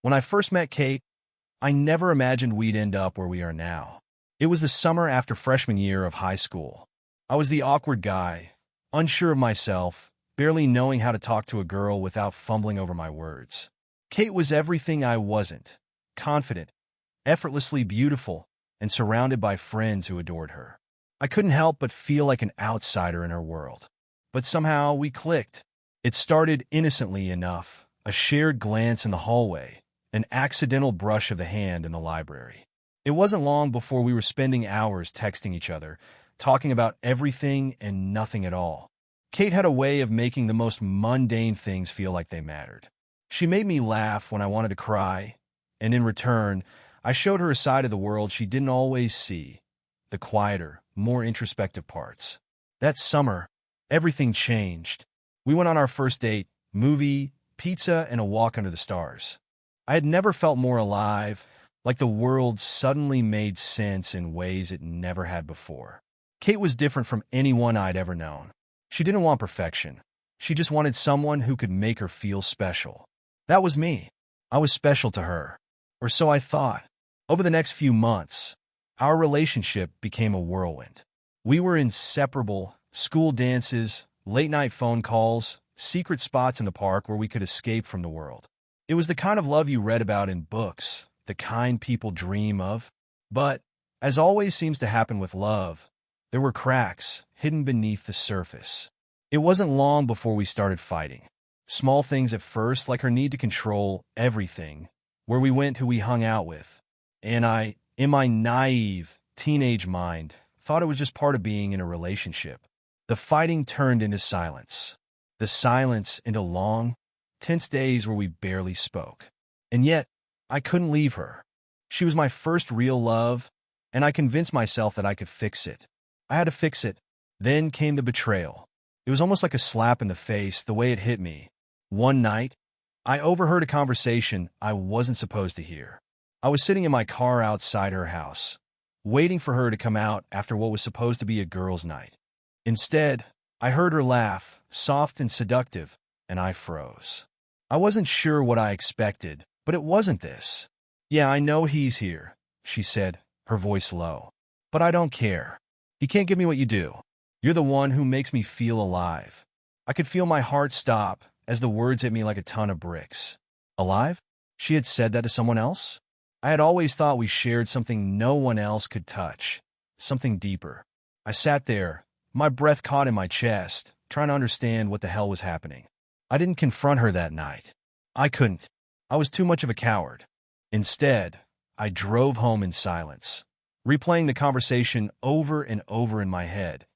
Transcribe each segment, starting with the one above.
When I first met Kate, I never imagined we'd end up where we are now. It was the summer after freshman year of high school. I was the awkward guy, unsure of myself, barely knowing how to talk to a girl without fumbling over my words. Kate was everything I wasn't: confident, effortlessly beautiful, and surrounded by friends who adored her. I couldn't help but feel like an outsider in her world. But somehow we clicked. It started innocently enough: a shared glance in the hallway, an accidental brush of the hand in the library. It wasn't long before we were spending hours texting each other, talking about everything and nothing at all. Kate had a way of making the most mundane things feel like they mattered. She made me laugh when I wanted to cry, and in return, I showed her a side of the world she didn't always see: the quieter, more introspective parts. That summer, everything changed. We went on our first date: movie, pizza, and a walk under the stars. I had never felt more alive, like the world suddenly made sense in ways it never had before. Kate was different from anyone I'd ever known. She didn't want perfection. She just wanted someone who could make her feel special. That was me. I was special to her. Or so I thought. Over the next few months, our relationship became a whirlwind. We were inseparable: school dances, late-night phone calls, secret spots in the park where we could escape from the world. It was the kind of love you read about in books, the kind people dream of. But, as always seems to happen with love, there were cracks hidden beneath the surface. It wasn't long before we started fighting. Small things at first, like her need to control everything: where we went, who we hung out with. And I, in my naive, teenage mind, thought it was just part of being in a relationship. The fighting turned into silence. The silence into long, tense days where we barely spoke. And yet, I couldn't leave her. She was my first real love, and I convinced myself that I could fix it. I had to fix it. Then came the betrayal. It was almost like a slap in the face, the way it hit me. One night, I overheard a conversation I wasn't supposed to hear. I was sitting in my car outside her house, waiting for her to come out after what was supposed to be a girls' night. Instead, I heard her laugh, soft and seductive, and I froze. I wasn't sure what I expected, but it wasn't this. "Yeah, I know he's here," she said, her voice low. "But I don't care. He can't give me what you do. You're the one who makes me feel alive." I could feel my heart stop as the words hit me like a ton of bricks. Alive? She had said that to someone else? I had always thought we shared something no one else could touch, something deeper. I sat there, my breath caught in my chest, trying to understand what the hell was happening. I didn't confront her that night. I couldn't. I was too much of a coward. Instead, I drove home in silence, replaying the conversation over and over in my head,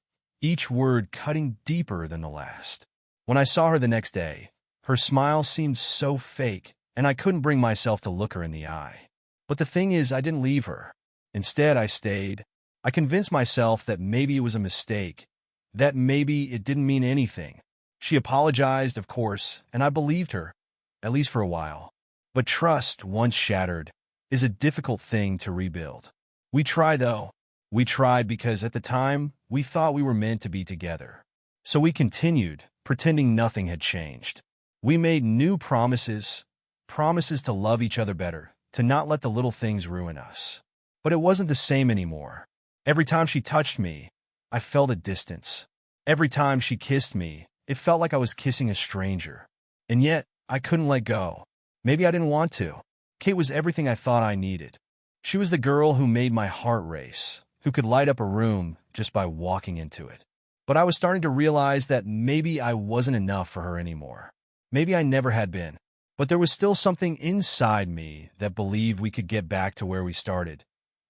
each word cutting deeper than the last. When I saw her the next day, her smile seemed so fake, and I couldn't bring myself to look her in the eye. But the thing is, I didn't leave her. Instead, I stayed. I convinced myself that maybe it was a mistake, that maybe it didn't mean anything. She apologized, of course, and I believed her, at least for a while. But trust, once shattered, is a difficult thing to rebuild. We tried, though. We tried because at the time, we thought we were meant to be together. So we continued, pretending nothing had changed. We made new promises to love each other better, to not let the little things ruin us. But it wasn't the same anymore. Every time she touched me, I felt a distance. Every time she kissed me, it felt like I was kissing a stranger. And yet, I couldn't let go. Maybe I didn't want to. Kate was everything I thought I needed. She was the girl who made my heart race, who could light up a room just by walking into it. But I was starting to realize that maybe I wasn't enough for her anymore. Maybe I never had been. But there was still something inside me that believed we could get back to where we started.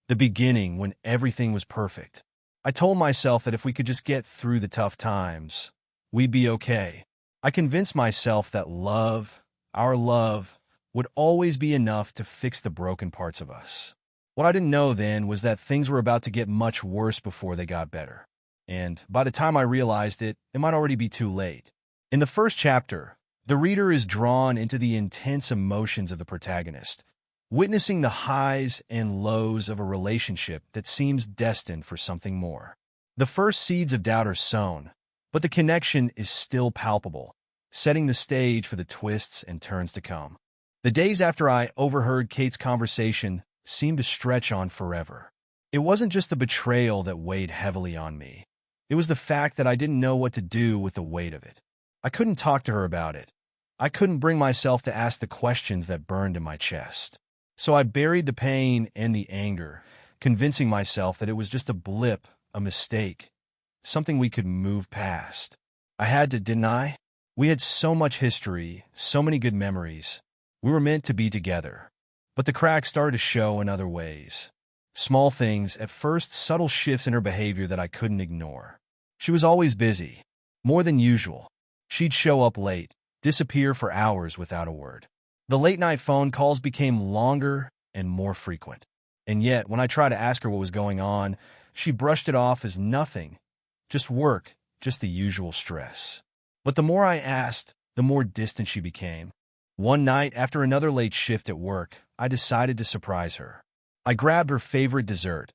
The beginning, when everything was perfect. I told myself that if we could just get through the tough times, we'd be okay. I convinced myself that love, our love, would always be enough to fix the broken parts of us. What I didn't know then was that things were about to get much worse before they got better. And by the time I realized it, it might already be too late. In the first chapter, the reader is drawn into the intense emotions of the protagonist, witnessing the highs and lows of a relationship that seems destined for something more. The first seeds of doubt are sown, but the connection is still palpable, setting the stage for the twists and turns to come. The days after I overheard Kate's conversation seemed to stretch on forever. It wasn't just the betrayal that weighed heavily on me. It was the fact that I didn't know what to do with the weight of it. I couldn't talk to her about it. I couldn't bring myself to ask the questions that burned in my chest. So I buried the pain and the anger, convincing myself that it was just a blip, a mistake, something we could move past. I had to, didn't I? We had so much history, so many good memories. We were meant to be together. But the cracks started to show in other ways. Small things, at first subtle shifts in her behavior that I couldn't ignore. She was always busy, more than usual. She'd show up late, disappear for hours without a word. The late-night phone calls became longer and more frequent. And yet, when I tried to ask her what was going on, she brushed it off as nothing. Just work, just the usual stress. But the more I asked, the more distant she became. One night, after another late shift at work, I decided to surprise her. I grabbed her favorite dessert,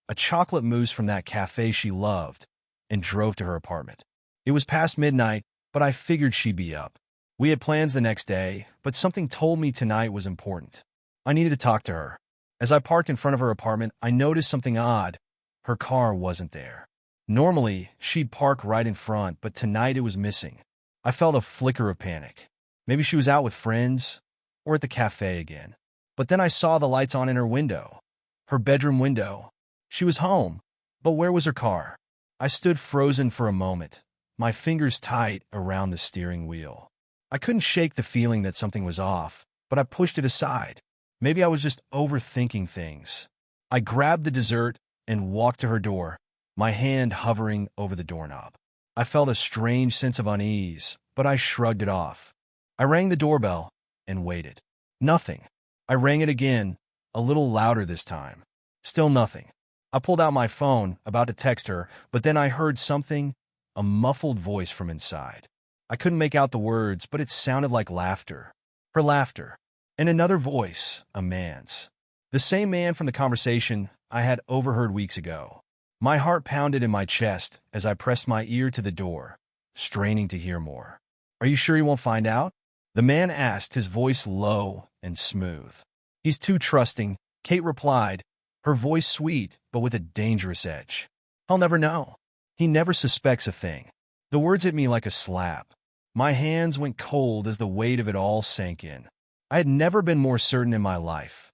a chocolate mousse from that cafe she loved, and drove to her apartment. It was past midnight, but I figured she'd be up. We had plans the next day, but something told me tonight was important. I needed to talk to her. As I parked in front of her apartment, I noticed something odd. Her car wasn't there. Normally, she'd park right in front, but tonight it was missing. I felt a flicker of panic. Maybe she was out with friends, or at the cafe again. But then I saw the lights on in her window. Her bedroom window. She was home. But where was her car? I stood frozen for a moment, my fingers tight around the steering wheel. I couldn't shake the feeling that something was off, but I pushed it aside. Maybe I was just overthinking things. I grabbed the dessert and walked to her door, my hand hovering over the doorknob. I felt a strange sense of unease, but I shrugged it off. I rang the doorbell and waited. Nothing. I rang it again, a little louder this time. Still nothing. I pulled out my phone, about to text her, but then I heard something, a muffled voice from inside. I couldn't make out the words, but it sounded like laughter. Her laughter. And another voice, a man's. The same man from the conversation I had overheard weeks ago. My heart pounded in my chest as I pressed my ear to the door, straining to hear more. "Are you sure he won't find out?" The man asked, his voice low and smooth. "He's too trusting," Kate replied, her voice sweet but with a dangerous edge. "I'll never know. He never suspects a thing." The words hit me like a slap. My hands went cold as the weight of it all sank in. I had never been more certain in my life.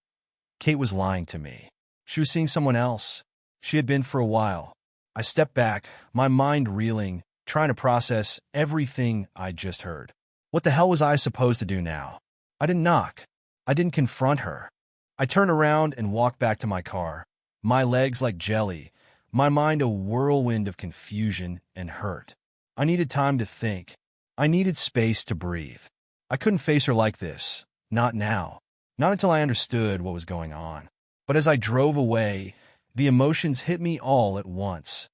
Kate was lying to me. She was seeing someone else. She had been for a while. I stepped back, my mind reeling, trying to process everything I'd just heard. What the hell was I supposed to do now? I didn't knock. I didn't confront her. I turned around and walked back to my car, my legs like jelly, my mind a whirlwind of confusion and hurt. I needed time to think. I needed space to breathe. I couldn't face her like this. Not now. Not until I understood what was going on. But as I drove away, the emotions hit me all at once.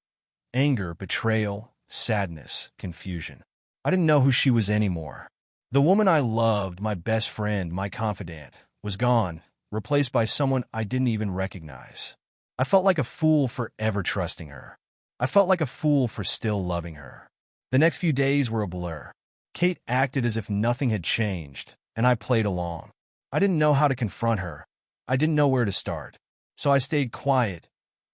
Anger, betrayal, sadness, confusion. I didn't know who she was anymore. The woman I loved, my best friend, my confidant, was gone, replaced by someone I didn't even recognize. I felt like a fool for ever trusting her. I felt like a fool for still loving her. The next few days were a blur. Kate acted as if nothing had changed, and I played along. I didn't know how to confront her. I didn't know where to start. So I stayed quiet,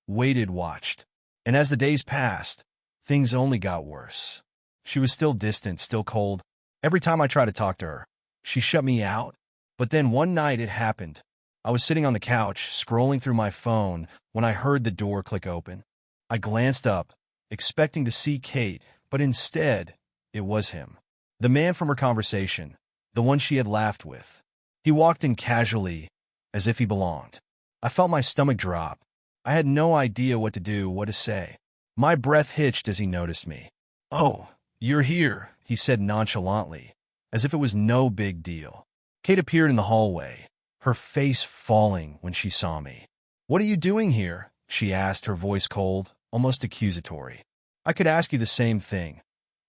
waited, watched. And as the days passed, things only got worse. She was still distant, still cold. Every time I tried to talk to her, she shut me out. But then one night it happened. I was sitting on the couch, scrolling through my phone, when I heard the door click open. I glanced up, expecting to see Kate, but instead, it was him. The man from her conversation, the one she had laughed with. He walked in casually, as if he belonged. I felt my stomach drop. I had no idea what to do, what to say. My breath hitched as he noticed me. "Oh, you're here," he said nonchalantly, as if it was no big deal. Kate appeared in the hallway, her face falling when she saw me. "What are you doing here?" she asked, her voice cold, almost accusatory. "I could ask you the same thing,"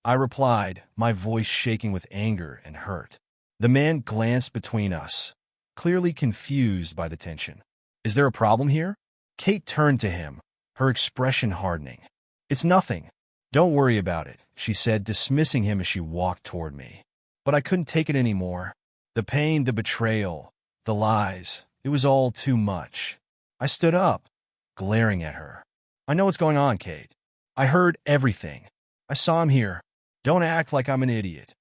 I replied, my voice shaking with anger and hurt. The man glanced between us, clearly confused by the tension. "Is there a problem here?" Kate turned to him, her expression hardening. "It's nothing. Don't worry about it," she said, dismissing him as she walked toward me. But I couldn't take it anymore. The pain, the betrayal, the lies. It was all too much. I stood up, glaring at her. I know what's going on, Kate. I heard everything. I saw him here. Don't act like I'm an idiot.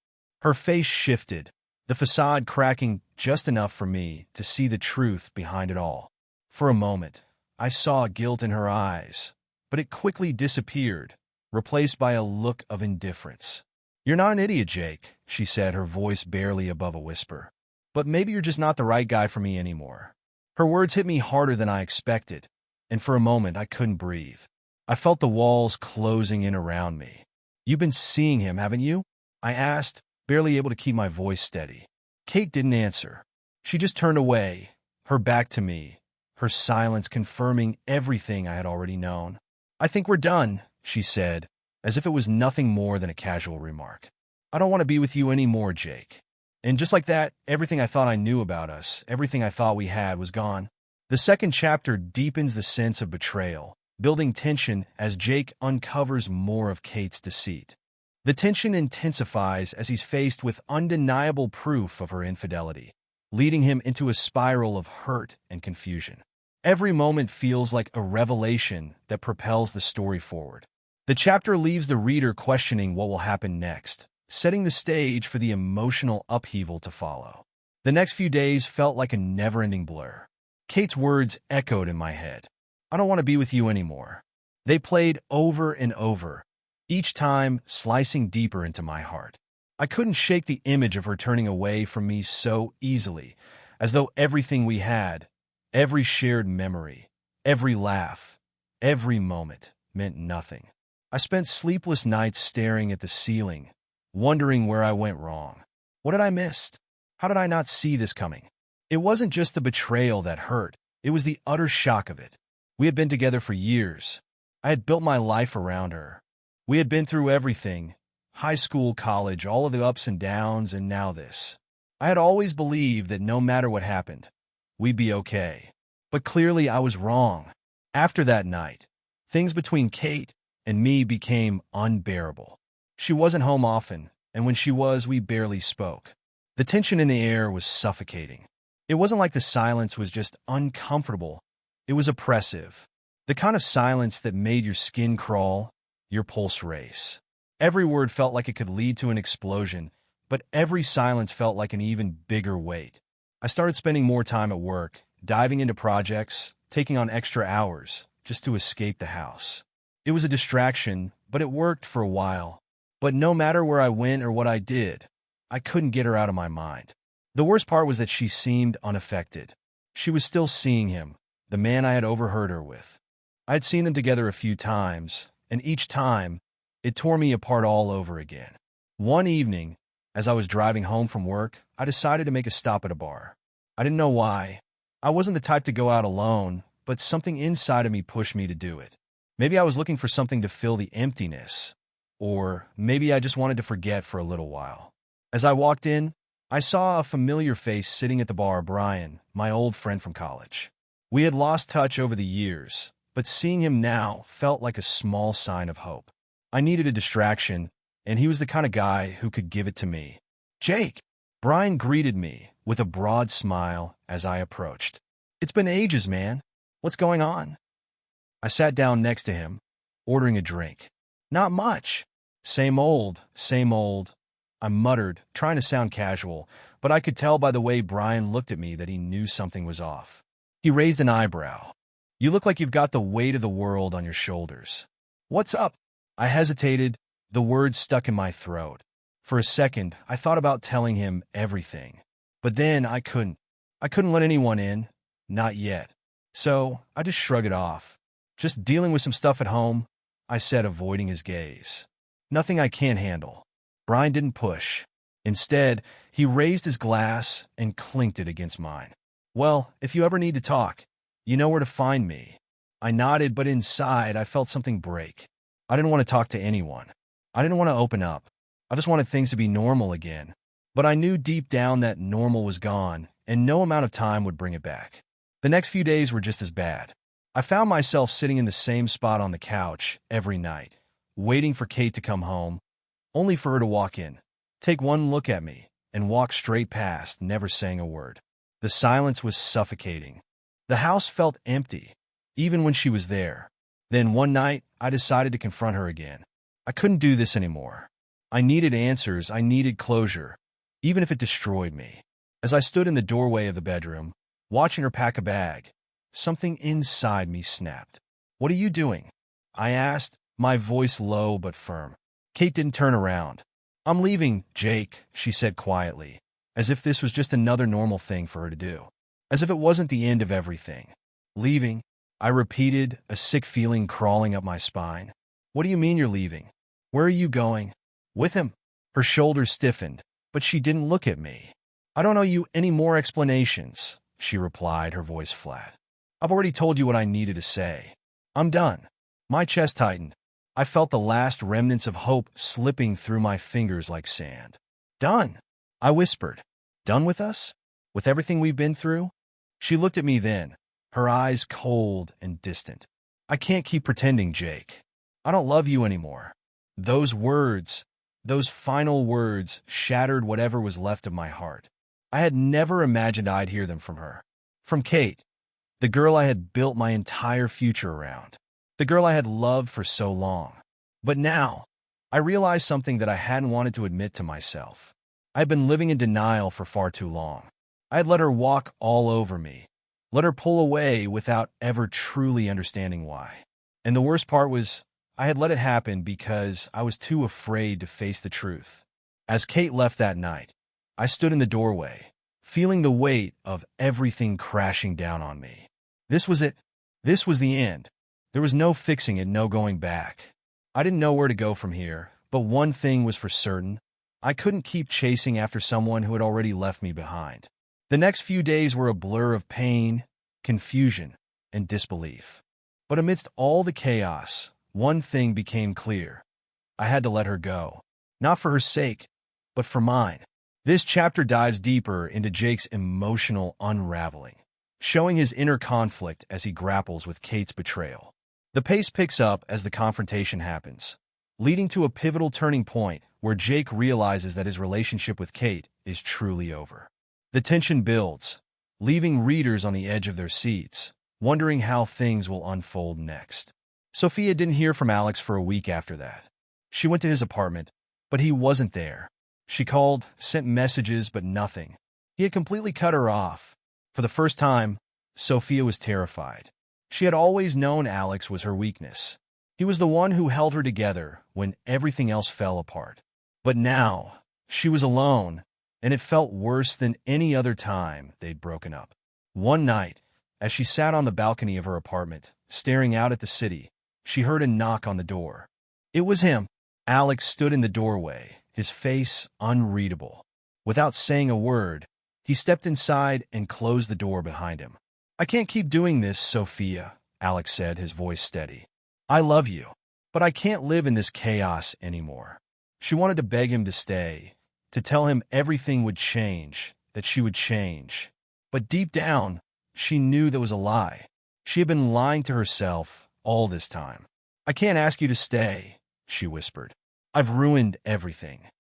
Her face shifted, the facade cracking just enough for me to see the truth behind it all. For a moment, I saw guilt in her eyes, but it quickly disappeared, replaced by a look of indifference. You're not an idiot, Jake, she said, her voice barely above a whisper. But maybe you're just not the right guy for me anymore. Her words hit me harder than I expected, and for a moment I couldn't breathe. I felt the walls closing in around me. You've been seeing him, haven't you? I asked, barely able to keep my voice steady. Kate didn't answer. She just turned away, her back to me, her silence confirming everything I had already known. I think we're done, she said, as if it was nothing more than a casual remark. I don't want to be with you anymore, Jake. And just like that, everything I thought I knew about us, everything I thought we had, was gone. The second chapter deepens the sense of betrayal, building tension as Jake uncovers more of Kate's deceit. The tension intensifies as he's faced with undeniable proof of her infidelity, leading him into a spiral of hurt and confusion. Every moment feels like a revelation that propels the story forward. The chapter leaves the reader questioning what will happen next, setting the stage for the emotional upheaval to follow. The next few days felt like a never-ending blur. Kate's words echoed in my head. I don't want to be with you anymore. They played over and over, each time slicing deeper into my heart. I couldn't shake the image of her turning away from me so easily, as though everything we had, every shared memory, every laugh, every moment, meant nothing. I spent sleepless nights staring at the ceiling, wondering where I went wrong. What had I missed? How did I not see this coming? It wasn't just the betrayal that hurt, it was the utter shock of it. We had been together for years. I had built my life around her. We had been through everything, high school, college, all of the ups and downs, and now this. I had always believed that no matter what happened, we'd be okay. But clearly I was wrong. After that night, things between Kate and me became unbearable. She wasn't home often, and when she was, we barely spoke. The tension in the air was suffocating. It wasn't like the silence was just uncomfortable. It was oppressive. The kind of silence that made your skin crawl, your pulse race. Every word felt like it could lead to an explosion, but every silence felt like an even bigger weight. I started spending more time at work, diving into projects, taking on extra hours, just to escape the house. It was a distraction, but it worked for a while. But no matter where I went or what I did, I couldn't get her out of my mind. The worst part was that she seemed unaffected. She was still seeing him, the man I had overheard her with. I had seen them together a few times, and each time, it tore me apart all over again. One evening, as I was driving home from work, I decided to make a stop at a bar. I didn't know why. I wasn't the type to go out alone, but something inside of me pushed me to do it. Maybe I was looking for something to fill the emptiness, or maybe I just wanted to forget for a little while. As I walked in, I saw a familiar face sitting at the bar, Brian, my old friend from college. We had lost touch over the years, but seeing him now felt like a small sign of hope. I needed a distraction, and he was the kind of guy who could give it to me. Jake! Brian greeted me with a broad smile as I approached. It's been ages, man. What's going on? I sat down next to him, ordering a drink. Not much. Same old, same old. I muttered, trying to sound casual, but I could tell by the way Brian looked at me that he knew something was off. He raised an eyebrow. You look like you've got the weight of the world on your shoulders. What's up? I hesitated, the words stuck in my throat. For a second, I thought about telling him everything. But then I couldn't. I couldn't let anyone in. Not yet. So I just shrugged it off. Just dealing with some stuff at home, I said, avoiding his gaze. Nothing I can't handle. Brian didn't push. Instead, he raised his glass and clinked it against mine. Well, if you ever need to talk, you know where to find me. I nodded, but inside I felt something break. I didn't want to talk to anyone. I didn't want to open up. I just wanted things to be normal again. But I knew deep down that normal was gone, and no amount of time would bring it back. The next few days were just as bad. I found myself sitting in the same spot on the couch every night, waiting for Kate to come home, only for her to walk in, take one look at me, and walked straight past, never saying a word. The silence was suffocating. The house felt empty, even when she was there. Then one night, I decided to confront her again. I couldn't do this anymore. I needed answers, I needed closure, even if it destroyed me. As I stood in the doorway of the bedroom, watching her pack a bag, something inside me snapped. "What are you doing?" I asked, my voice low but firm. Kate didn't turn around. "I'm leaving, Jake," she said quietly, as if this was just another normal thing for her to do. As if it wasn't the end of everything. "Leaving?" I repeated, a sick feeling crawling up my spine. "What do you mean you're leaving? Where are you going?" "With him." Her shoulders stiffened, but she didn't look at me. "I don't owe you any more explanations," she replied, her voice flat. "I've already told you what I needed to say. I'm done." My chest tightened. I felt the last remnants of hope slipping through my fingers like sand. "Done?" I whispered. "Done with us? With everything we've been through?" She looked at me then, her eyes cold and distant. "I can't keep pretending, Jake. I don't love you anymore." Those words, those final words, shattered whatever was left of my heart. I had never imagined I'd hear them from her. From Kate, the girl I had built my entire future around. The girl I had loved for so long. But now, I realized something that I hadn't wanted to admit to myself. I had been living in denial for far too long. I had let her walk all over me, let her pull away without ever truly understanding why. And the worst part was, I had let it happen because I was too afraid to face the truth. As Kate left that night, I stood in the doorway, feeling the weight of everything crashing down on me. This was it. This was the end. There was no fixing it, no going back. I didn't know where to go from here, but one thing was for certain. I couldn't keep chasing after someone who had already left me behind. The next few days were a blur of pain, confusion, and disbelief. But amidst all the chaos, one thing became clear. I had to let her go. Not for her sake, but for mine. This chapter dives deeper into Jake's emotional unraveling, showing his inner conflict as he grapples with Kate's betrayal. The pace picks up as the confrontation happens, leading to a pivotal turning point where Jake realizes that his relationship with Kate is truly over. The tension builds, leaving readers on the edge of their seats, wondering how things will unfold next. Sophia didn't hear from Alex for a week after that. She went to his apartment, but he wasn't there. She called, sent messages, but nothing. He had completely cut her off. For the first time, Sophia was terrified. She had always known Alex was her weakness. He was the one who held her together when everything else fell apart. But now, she was alone, and it felt worse than any other time they'd broken up. One night, as she sat on the balcony of her apartment, staring out at the city, she heard a knock on the door. It was him. Alex stood in the doorway, his face unreadable. Without saying a word, he stepped inside and closed the door behind him. "I can't keep doing this, Sophia," Alex said, his voice steady. "I love you, but I can't live in this chaos anymore." She wanted to beg him to stay, to tell him everything would change, that she would change. But deep down, she knew that was a lie. She had been lying to herself all this time. "I can't ask you to stay," she whispered. "I've ruined everything."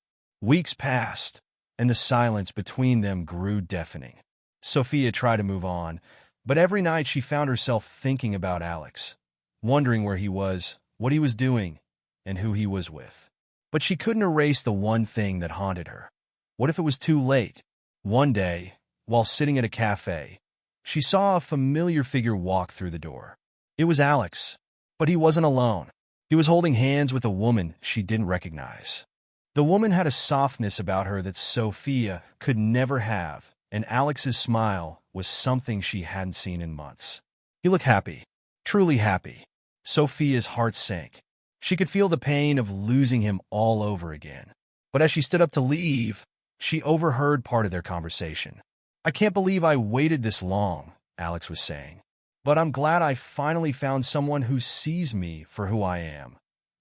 Weeks passed, and the silence between them grew deafening. Sophia tried to move on, but every night she found herself thinking about Alex, wondering where he was, what he was doing, and who he was with. But she couldn't erase the one thing that haunted her. What if it was too late? One day, while sitting at a cafe, she saw a familiar figure walk through the door. It was Alex, but he wasn't alone. He was holding hands with a woman she didn't recognize. The woman had a softness about her that Sophia could never have, and Alex's smile was something she hadn't seen in months. He looked happy, truly happy. Sophia's heart sank. She could feel the pain of losing him all over again. But as she stood up to leave, she overheard part of their conversation. "I can't believe I waited this long," Alex was saying. "But I'm glad I finally found someone who sees me for who I am,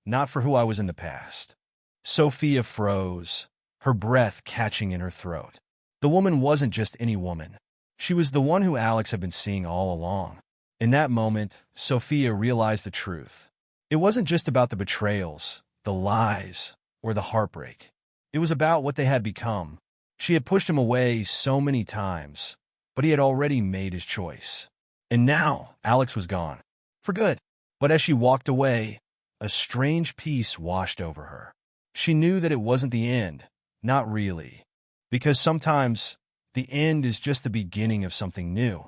not for who I was in the past." Sophia froze, her breath catching in her throat. The woman wasn't just any woman. She was the one who Alex had been seeing all along. In that moment, Sophia realized the truth. It wasn't just about the betrayals, the lies, or the heartbreak. It was about what they had become, She had pushed him away so many times, but he had already made his choice. And now Alex was gone. For good. But as she walked away, a strange peace washed over her. She knew that it wasn't the end, not really. Because sometimes the end is just the beginning of something new.